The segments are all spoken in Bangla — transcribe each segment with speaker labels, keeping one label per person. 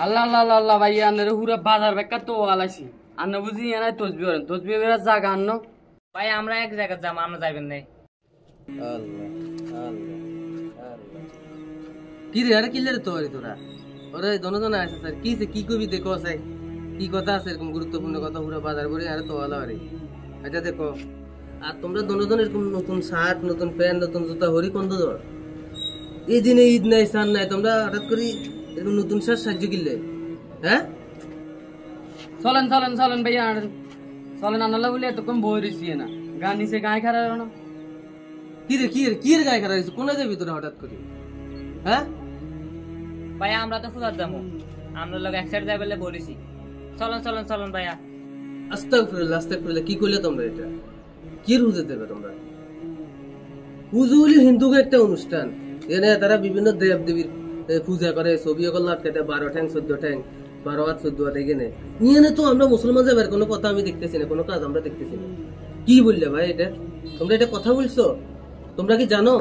Speaker 1: আল্লাহ আল্লাহ আল্লাহ ভাই আন্নারে পুরা বাজার বেকা তো আলাইছি আন্না বুঝি এনাই তসবি করেন তসবি বেরা জায়গা আন্ন
Speaker 2: ভাই আমরা এক জায়গা যাম আমরা যাইবেন নাই
Speaker 3: আল্লাহ আল্লাহ আল্লাহ কি রে আরে কিলে রে তোরা ওরে দনজন আছে স্যার কি কবি দেখো আছে কি কথা আছে এরকম গুরুত্বপূর্ণ কথা পুরো বাজার করে আরে তো আলা আরে আচ্ছা দেখো আর তোমরা দনজন এরকম নতুন শার্ট নতুন প্যান্ট নতুন জুতা হরি কোন দর এই দিনে ঈদ নাই সান নাই তোমরা হঠাৎ করে এরকম নতুন শার্ট সাহায্য কিনলে হ্যাঁ
Speaker 1: চলেন চলেন চলেন ভাইয়া চলেন আনালা বলে এতক্ষণ বই রয়েছি না গান নিচে গায়ে খারাপ না
Speaker 3: কি রে গায়ে খারাপ হয়েছে কোনে যাবি তোরা হঠাৎ করে হ্যাঁ
Speaker 2: ভাইয়া আমরা তো ফুলার যাবো আমরা লোক একসাথে যাই বলে বলেছি চলেন চলেন চলেন ভাইয়া
Speaker 3: আস্তাগফিরুল্লাহ কি করলে তোমরা এটা কি রুজে দেবে তোমরা পুজো হলে হিন্দুকে একটা অনুষ্ঠান এনে তারা বিভিন্ন দেব দেবীর পূজা করে ছবি করল আটকাতে 12 ঠ্যাং 14 ঠ্যাং 12 হাত 14 হাত এখানে নিয়ে তো আমরা মুসলমান যাবার কোনো কথা আমি দেখতেছি না কোনো কাজ আমরা দেখতেছি না কি বললে ভাই এটা তোমরা এটা কথা বলছো তোমরা কি জানো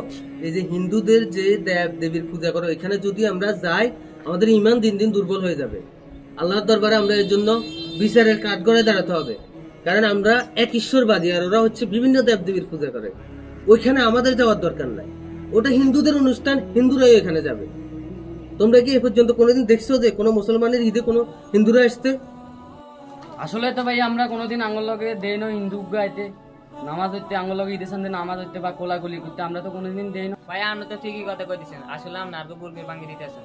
Speaker 3: এই যে হিন্দুদের যে দেব দেবীর পূজা করে এখানে যদি আমরা যাই আমাদের ঈমান দিন দিন দুর্বল হয়ে যাবে আল্লাহর দরবারে আমরা এর জন্য বিচারের কাঠগড়ায় দাঁড়াতে হবে কারণ আমরা এক ঈশ্বরবাদী আর ওরা হচ্ছে বিভিন্ন দেব দেবীর পূজা করে ওইখানে আমাদের যাওয়ার দরকার নাই ওটা হিন্দুদের অনুষ্ঠান হিন্দুরাই এখানে যাবে তোমরা কি এ পর্যন্ত কোনোদিন দেখছো যে কোনো মুসলমানের ঈদে কোনো হিন্দুরা আসতে
Speaker 1: আসলে তো ভাই আমরা কোনোদিন আঙ্গুল লগে দেই না হিন্দু গাইতে নামাজ হইতে আঙ্গুল লগে ঈদের সামনে নামাজ হইতে বা কোলাগুলি করতে আমরা তো কোনোদিন দেই না
Speaker 2: ভাইয়া আপনি তো ঠিকই কথা কই দিছেন আসলে আমরা আর বুরগির ভাঙি দিতেছেন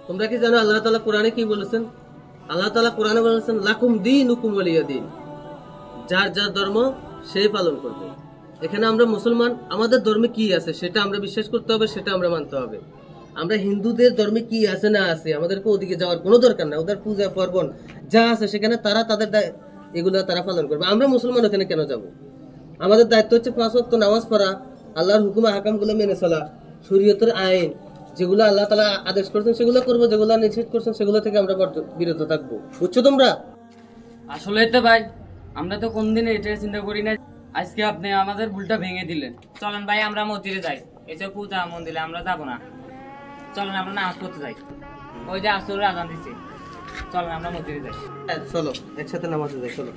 Speaker 3: তোমরা কি জানো আল্লাহ তাআলা কোরআনে কি বলেছেন আল্লাহ তাআলা কোরআনে বলেছেন লাকুম দীনুকুম ওয়ালিয়া দীন যার যার ধর্ম সেই পালন করবে এখানে আমরা মুসলমান আমাদের ধর্মে কি আছে সেটা আমরা বিশ্বাস করতে হবে সেটা আমরা মানতে হবে আমরা হিন্দুদের ধর্মে কি আছে না আছে আমাদেরকে ওদিকে যাওয়ার কোনো দরকার নাই ওদের পূজা পার্বণ যা আছে সেখানে তারা তাদের এগুলো তারা পালন করবে আমরা মুসলমান ওখানে কেন যাব আমাদের দায়িত্ব হচ্ছে 5 ওয়াক্ত নামাজ পড়া আল্লাহর হুকুম আহকামগুলো মেনে চলা শরীয়তের আইন যেগুলো আল্লাহ তাআলা আদেশ করেছেন সেগুলো করব যেগুলো নিষেধ করেছেন সেগুলো থেকে আমরা বিরত থাকবো বুঝছো তোমরা
Speaker 1: আসলে তো ভাই আমরা তো কোনদিন এটা চিন্তা করি না আজকে আপনি আমাদের ভুলটা ভেঙে দিলেন
Speaker 2: চলেন ভাই আমরা মসজিদে যাই এসব পূজা মন্দিরে আমরা যাব না চলেন আমরা নামাজ পড়তে যাই ওই যে আসরের আজান দিচ্ছে চলেন আমরা মসজিদে যাই
Speaker 3: চলো একসাথে নামাজে যাই চলো